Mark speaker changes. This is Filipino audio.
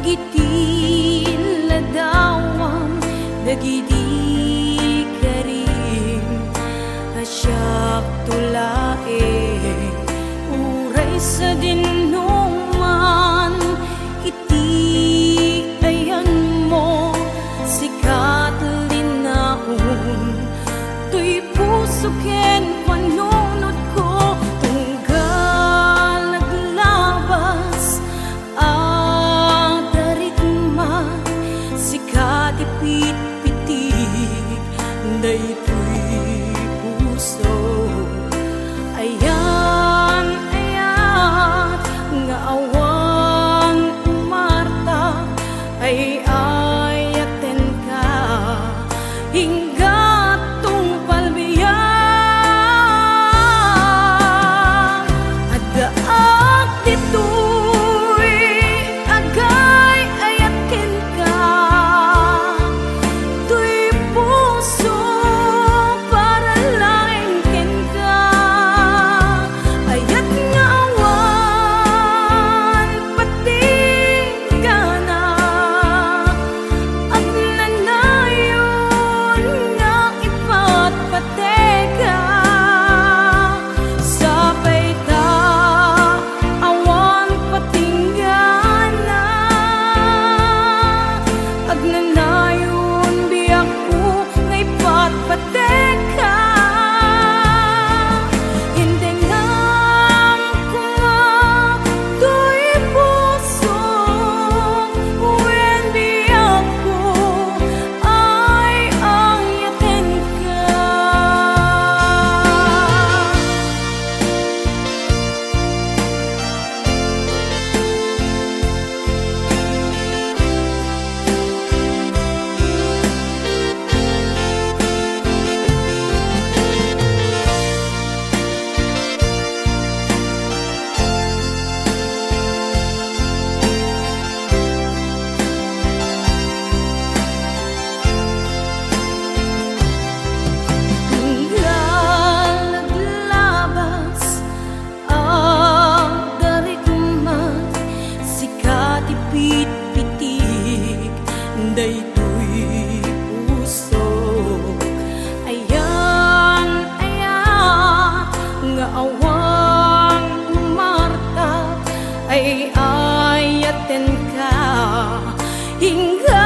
Speaker 1: iti ladawam dagiti karim asyak tulae uray sa dinuman iti ayan mo sikat linaon tuy puso ken panunod ko tunggal naglabas ritma sikat ipit-pitig daytoy puso ayan ayat nga awan umarta ay ayaten ka hinggat tungpal biyak adaak ditoy agay ayaten ka tuy puso para lain ken ka ayat nga awan patigana at nanayon nga ipatpateka sabay ta awan patinggana ag nanayon biyak ko nga ipatpateka hindi ngam ko nga tuy puso wen biyak ko ay ayaten ka. Tunggal naglabas ang darigma sikat ipit-pitig daytoy puso ayan ayat nga awang umarta ay ayaten ka hingga